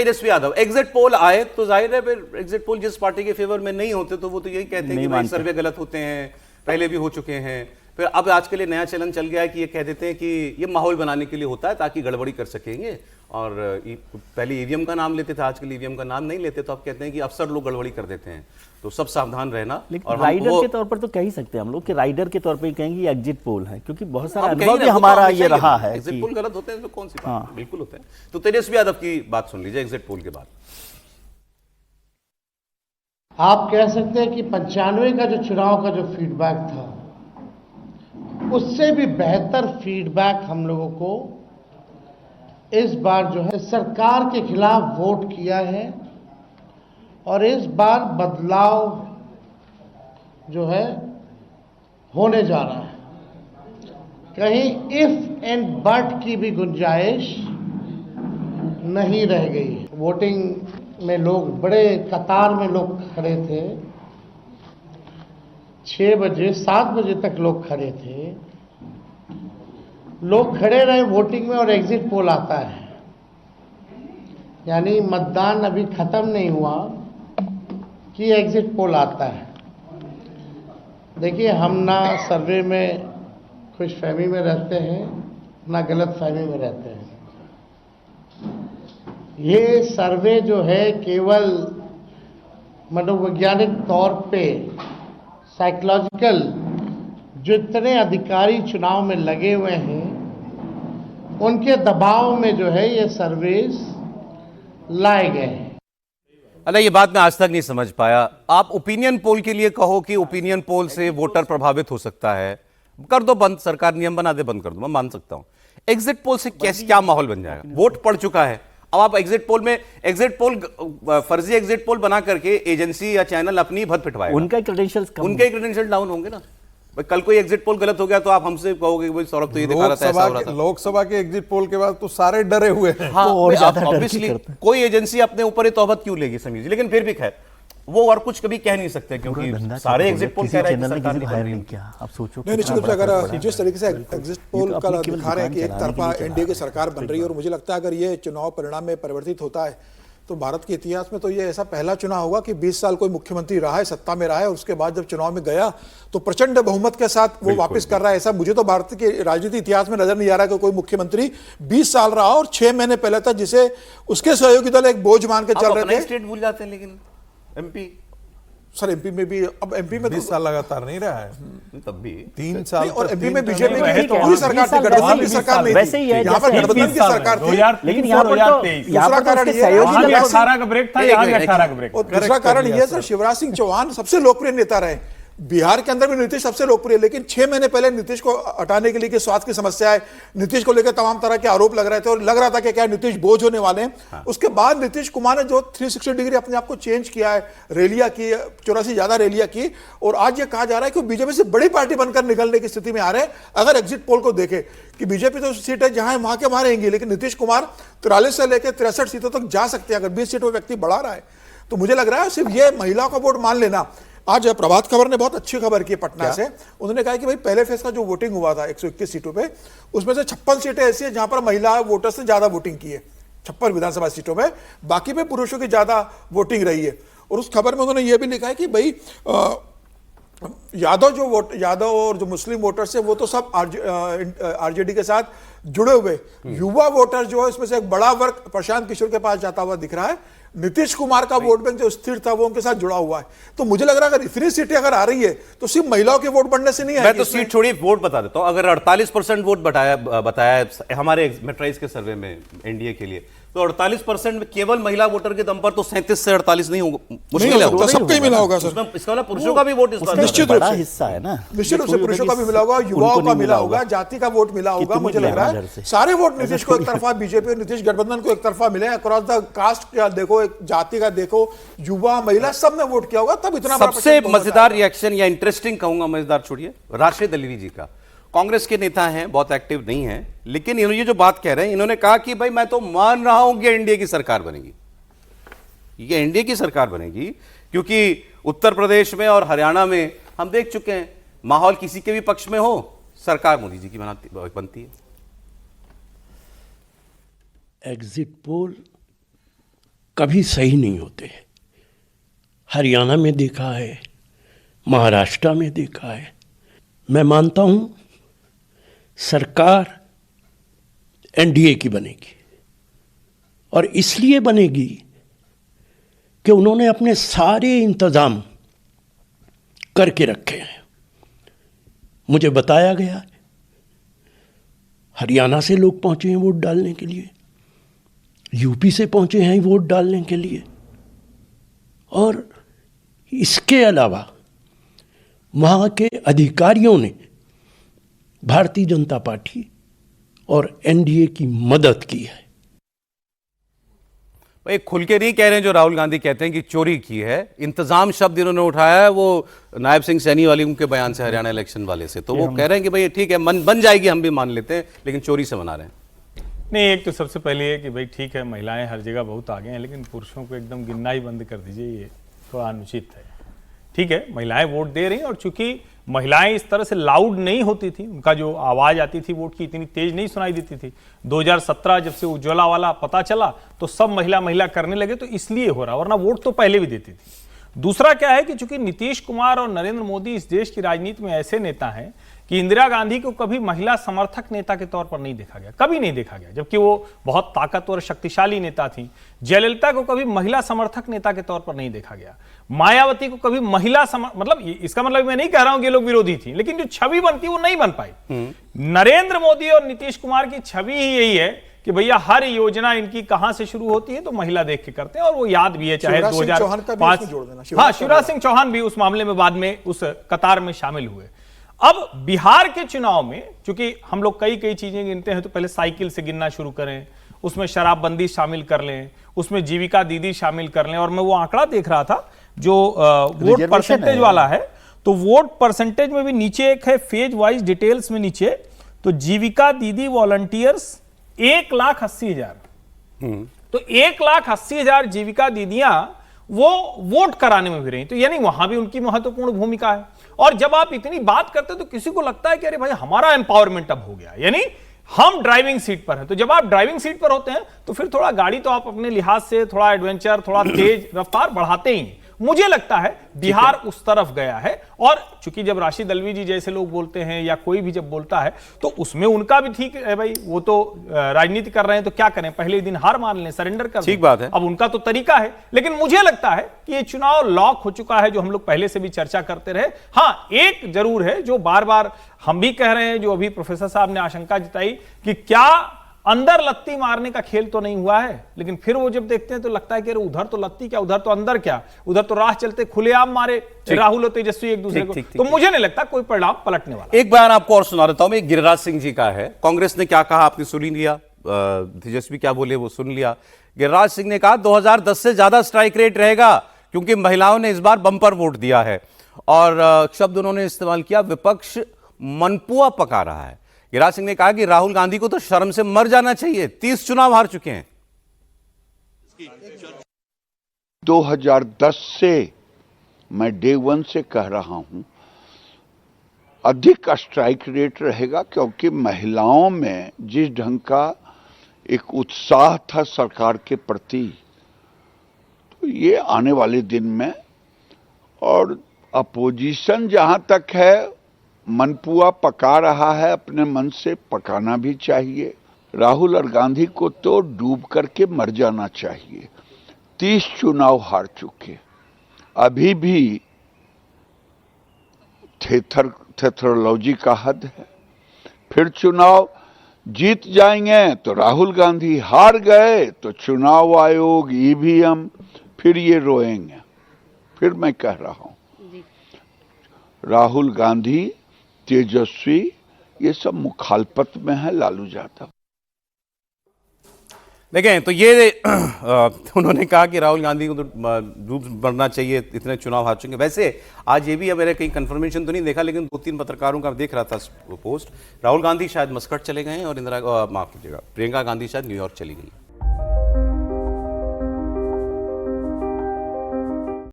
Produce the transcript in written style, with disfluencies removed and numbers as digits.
Tejashwi Yadav, exit poll आए तो जाहिर है फिर एग्जिट पोल जिस पार्टी के फेवर में नहीं होते तो वो तो यही कहते हैं कि भाई सर्वे गलत होते हैं, पहले भी हो चुके हैं। फिर अब आज के लिए नया चलन चल गया है कि ये कह देते हैं कि ये माहौल बनाने के लिए होता है ताकि गड़बड़ी कर सकेंगे। और पहले ईवीएम का नाम लेते थे, आजकल ईवीएम का नाम नहीं लेते, तो अब कहते हैं कि अफसर लोग गड़बड़ी कर देते हैं, तो सब सावधान रहना। और राइडर के तौर पर तो कह ही सकते हैं हम लोग कि राइडर के तौर पर कहेंगे एग्जिट पोल है, क्योंकि बहुत सारा अनुभव भी हमारा ये रहा है। एग्जिट पोल गलत होते हैं तो कौन सी बात, बिल्कुल होते हैं। तो तेजस्वी यादव की बात सुन लीजिए एग्जिट पोल के बाद। आप कह सकते हैं कि 95 का जो चुनाव का जो फीडबैक था उससे भी बेहतर फीडबैक हम लोगों को इस बार जो है सरकार के खिलाफ वोट किया है। और इस बार बदलाव जो है होने जा रहा है, कहीं इफ एंड बट की भी गुंजाइश नहीं रह गई। वोटिंग में लोग बड़े कतार में लोग खड़े थे, 6 बजे 7 बजे तक लोग खड़े थे, लोग खड़े रहे वोटिंग में और एग्जिट पोल आता है, यानी मतदान अभी खत्म नहीं हुआ कि एग्जिट पोल आता है। देखिए, हम ना सर्वे में खुशफहमी में रहते हैं ना गलत फहमी में रहते हैं। ये सर्वे जो है केवल मनोवैज्ञानिक तौर पे साइकोलॉजिकल, जितने अधिकारी चुनाव में लगे हुए हैं उनके दबाव में जो है ये सर्वेस लाए गए हैं। अरे ये बात मैं आज तक नहीं समझ पाया। आप ओपिनियन पोल के लिए कहो कि ओपिनियन पोल से वोटर प्रभावित हो सकता है, कर दो बंद, सरकार नियम बना दे, बंद कर दो, मैं मान सकता हूं। एग्जिट पोल से कैसे क्या माहौल बन जाएगा? वोट पड़ चुका है, अब आप एग्जिट पोल में फर्जी एग्जिट पोल बना करके एजेंसी या चैनल अपनी भद पिटवाएगा, उनके क्रेडेंशियल डाउन होंगे ना। कल कोई एग्जिट पोल गलत हो गया तो आप हमसे कहोगे भाई सौरभ तो ये दिखा रहा था, ऐसा हो रहा था। लोकसभा के एग्जिट पोल के बाद तो सारे डरे हुए हैं। हाँ, ऑब्वियसली कोई एजेंसी अपने ऊपर ही तौबत क्यों लेगी समीर जी, लेकिन फिर भी खैर वो और कुछ कभी कह नहीं सकते क्योंकि सारे एग्जिट पोल कह रहे हैं कि सरकार ने हायर नहीं किया। आप सोचो नहीं, निश्चित रूप से अगर जिस तरीके से एग्जिट पोल का दिखा रहे हैं कि एक तरफा एनडीए की सरकार बन रही है, और मुझे लगता है अगर ये चुनाव परिणाम में परिवर्तित होता है तो भारत के इतिहास में तो ये ऐसा पहला चुनाव होगा कि 20 साल कोई मुख्यमंत्री रहा है, सत्ता में रहा है, और उसके बाद जब चुनाव में गया तो प्रचंड बहुमत के साथ वो वापस कर रहा है। ऐसा मुझे तो भारत के राजनीति इतिहास में नजर नहीं आ रहा कि कोई मुख्यमंत्री 20 साल रहा और 6 महीने पहले तक जिसे उसके सहयोगी दल एक बोझ मान के चल रहे थे। स्टेट भूल जाते हैं, लेकिन एमपी सर एमपी में भी, अब एमपी में 20 साल लगातार नहीं रहा है, तब भी 3 साल, और एमपी में बीजेपी की पूरी सरकार थी, गठबंधन की सरकार नहीं थी, यहाँ पर गठबंधन की सरकार थी। लेकिन यहाँ पर दूसरा कारण ये 18 का ब्रेक था, यहाँ भी 18 का ब्रेक। और दूसरा कारण ये सर, शिवराज सिंह चौहान सबसे लोकप्रिय नेता रहे बिहार के अंदर भी। नीतीश सबसे लोकप्रिय, लेकिन 6 महीने पहले नीतीश को हटाने के लिए कि स्वास्थ्य की समस्या है, नीतीश को लेकर तमाम तरह के आरोप लग रहे थे और लग रहा था कि क्या नीतीश बोझ होने वाले हैं। हाँ। उसके बाद नीतीश कुमार ने जो 360 डिग्री अपने आप को चेंज किया है, रैलियां की, 84 ज्यादा रैलियां की, और आज ये कहा जा रहा है कि बीजेपी से बड़ी पार्टी बनकर निकलने की स्थिति में आ रहे हैं। अगर एग्जिट पोल को देखें कि बीजेपी तो सीटें जहां वहां के वहां रहेंगी, लेकिन नीतीश कुमार 43 से लेकर 63 सीटों तक जा सकते हैं अगर 20 सीटों व्यक्ति बढ़ा रहा है। तो मुझे लग रहा है सिर्फ ये महिलाओं का वोट मान लेना। आज प्रभात खबर ने बहुत अच्छी खबर की पटना से, उन्होंने कहा कि भाई पहले फेज का जो वोटिंग हुआ था 121 सीटों पे, उसमें से 56 सीटें ऐसी हैं जहां पर महिला वोटर्स ने ज्यादा वोटिंग की है, 56 विधानसभा सीटों में, बाकी पे पुरुषों की ज्यादा वोटिंग रही है। और उस खबर में उन्होंने यह भी लिखा है कि भाई यादव और जो मुस्लिम वोटर्स है वो तो सब आरजेडी के साथ जुड़े हुए, युवा वोटर जो है इसमें से एक बड़ा वर्ग प्रशांत किशोर के पास जाता हुआ दिख रहा है। नीतीश कुमार का वोट बैंक जो स्थिर था वो उनके साथ जुड़ा हुआ है। तो मुझे लग रहा है अगर इतनी सीटें अगर आ रही है तो सिर्फ महिलाओं के वोट बढ़ने से नहीं आएगी। मैं तो सीट छोड़िए, वोट बता देता हूं। अगर 48% वोट बताया हमारे मेट्राइज के सर्वे में एनडीए के लिए, तो 48% में केवल महिला वोटर के दम पर तो 37 से 48 नहीं होगा, मुश्किल है। सबका ही मिला होगा सर, इसका मतलब पुरुषों का भी वोट इस बार निश्चित रूप से हिस्सा है ना, निश्चित रूप से पुरुषों का भी मिला होगा, युवाओं का मिला होगा, जाति का वोट मिला होगा। मुझे लग रहा है सारे वोट नीतीश को एक तरफा, बीजेपी और नीतीश गठबंधन को एक तरफा मिले। अक्रॉस द कास्ट का देखो, एक जाति का देखो, युवा महिला सब ने वोट किया होगा, तब इतना। सबसे मजेदार रिएक्शन या इंटरेस्टिंग कहूंगा, मजेदार छोड़िए, राशिद अल्वी जी का, कांग्रेस के नेता हैं, बहुत एक्टिव नहीं हैं, लेकिन ये जो बात कह रहे हैं, इन्होंने कहा कि भाई मैं तो मान रहा हूं कि एनडीए की सरकार बनेगी, ये एनडीए की सरकार बनेगी, क्योंकि उत्तर प्रदेश में और हरियाणा में हम देख चुके हैं माहौल किसी के भी पक्ष में हो, सरकार मोदी जी की बनती है। एग्जिट पोल कभी सही नहीं होते। हरियाणा में देखा है, महाराष्ट्र में देखा है। मैं मानता हूं सरकार एनडीए की बनेगी, और इसलिए बनेगी कि उन्होंने अपने सारे इंतजाम करके रखे हैं। मुझे बताया गया है हरियाणा से लोग पहुंचे हैं वोट डालने के लिए, यूपी से पहुंचे हैं वोट डालने के लिए, और इसके अलावा वहां के अधिकारियों ने भारतीय जनता पार्टी और एनडीए की मदद की है। भाई खुल के नहीं कह रहे हैं जो राहुल गांधी कहते हैं कि चोरी की है। इंतजाम शब्द इन्होंने उठाया है वो नायब सिंह सैनी वाली उनके बयान से, हरियाणा इलेक्शन वाले से। तो वो कह रहे हैं कि भाई ठीक है, बन जाएगी, हम भी मान लेते हैं, लेकिन चोरी से बना रहे हैं। नहीं, एक तो सबसे पहले है कि भाई ठीक है, महिलाएं हर जगह बहुत आगे हैं, लेकिन पुरुषों को एकदम गिनना ही बंद कर दीजिए, ये थोड़ा अनुचित है। ठीक है, महिलाएं वोट दे रही हैं, और चूंकि महिलाएं इस तरह से लाउड नहीं होती थी, उनका जो आवाज आती थी वोट की इतनी तेज नहीं सुनाई देती थी। 2017 जब से उज्ज्वला वाला पता चला तो सब महिला करने लगे, तो इसलिए हो रहा, वरना वोट तो पहले भी देती थी। दूसरा क्या है कि चूंकि नीतीश कुमार और नरेंद्र मोदी इस देश की राजनीति में ऐसे नेता हैं कि इंदिरा गांधी को कभी महिला समर्थक नेता के तौर पर नहीं देखा गया, कभी नहीं देखा गया, जबकि वो बहुत ताकतवर शक्तिशाली नेता थी। जयललिता को कभी महिला समर्थक नेता के तौर पर नहीं देखा गया। मायावती को कभी महिला मतलब इसका मतलब मैं नहीं कह रहा हूं कि ये लोग विरोधी थी, लेकिन जो छवि बनती वो नहीं बन पाई। नरेंद्र मोदी और नीतीश कुमार की छवि ही यही है कि भैया हर योजना इनकी कहां से शुरू होती है तो महिला देख के करते हैं, और वो याद भी है, चाहे 2005। हाँ, शिवराज सिंह चौहान भी उस मामले में बाद में उस कतार में शामिल हुए। अब बिहार के चुनाव में चूंकि हम लोग कई चीजें गिनते हैं, तो पहले साइकिल से गिनना शुरू करें, उसमें शराबबंदी शामिल कर लें, उसमें जीविका दीदी शामिल कर लें, और मैं वो आंकड़ा देख रहा था जो वोट परसेंटेज वाला है, तो वोट परसेंटेज में भी नीचे एक है फेज वाइज डिटेल्स में नीचे, तो जीविका दीदी वॉलंटियर्स 1,80,000। तो 1,80,000 जीविका दीदियां वो वोट कराने में भी रही, तो यानी वहां भी उनकी महत्वपूर्ण भूमिका है। और जब आप इतनी बात करते तो किसी को लगता है कि अरे भाई हमारा एम्पावरमेंट अब हो गया, यानी हम ड्राइविंग सीट पर हैं। तो जब आप ड्राइविंग सीट पर होते हैं तो फिर थोड़ा गाड़ी तो आप अपने लिहाज से थोड़ा एडवेंचर, थोड़ा तेज रफ्तार बढ़ाते ही। मुझे लगता है बिहार उस तरफ गया है, और चूंकि जब राशिद अल्वी जी जैसे लोग बोलते हैं या कोई भी जब बोलता है तो उसमें उनका भी ठीक है भाई, वो तो राजनीति कर रहे हैं तो क्या करें, पहले दिन हार मान लें, सरेंडर कर, ठीक बात है, अब उनका तो तरीका है। लेकिन मुझे लगता है कि ये चुनाव लॉक हो चुका है, जो हम लोग पहले से भी चर्चा करते रहे। हाँ, एक जरूर है जो बार बार हम भी कह रहे हैं, जो अभी प्रोफेसर साहब ने आशंका जताई कि क्या अंदर लत्ती मारने का खेल तो नहीं हुआ है, लेकिन फिर वो जब देखते हैं तो लगता है कि उधर तो लत्ती क्या, उधर तो अंदर क्या, उधर तो राह चलते खुलेआम मारे राहुल और तेजस्वी एक दूसरे को। तो मुझे नहीं लगता कोई परिणाम पलटने वाला। एक बयान आपको और सुना देता हूं मैं, गिरिराज सिंह जी का है। कांग्रेस ने क्या कहा आपने सुन लिया, तेजस्वी क्या बोले वो सुन लिया। गिरिराज सिंह ने कहा 2010 से ज्यादा स्ट्राइक रेट रहेगा क्योंकि महिलाओं ने इस बार बम्पर वोट दिया है, और शब्द उन्होंने इस्तेमाल किया, विपक्ष मनपुआ पका रहा है। गिरिराज सिंह ने कहा कि राहुल गांधी को तो शर्म से मर जाना चाहिए, 30 चुनाव हार चुके हैं। 2010 से मैं डे 1 से कह रहा हूं अधिक स्ट्राइक रेट रहेगा, क्योंकि महिलाओं में जिस ढंग का एक उत्साह था सरकार के प्रति, तो ये आने वाले दिन में, और अपोजिशन जहां तक है मनपुआ पका रहा है, अपने मन से पकाना भी चाहिए। राहुल और गांधी को तो डूब करके मर जाना चाहिए। 30 चुनाव हार चुके, अभी भी थेथरोलॉजी का हद है। फिर चुनाव जीत जाएंगे तो राहुल गांधी, हार गए तो चुनाव आयोग, ईवीएम, फिर ये रोएंगे। फिर मैं कह रहा हूं राहुल गांधी, तेजस्वी, ये सब मुखालपत में है लालू यादव। देखें तो ये उन्होंने कहा कि राहुल गांधी को तो डूब मरना चाहिए, इतने चुनाव हार चुके। वैसे आज ये भी है, मेरे कहीं कंफर्मेशन तो नहीं देखा, लेकिन 2-3 पत्रकारों का देख रहा था पोस्ट, राहुल गांधी शायद मस्कट चले गए हैं और माफ कीजिएगा, प्रियंका गांधी शायद न्यूयॉर्क चली गई।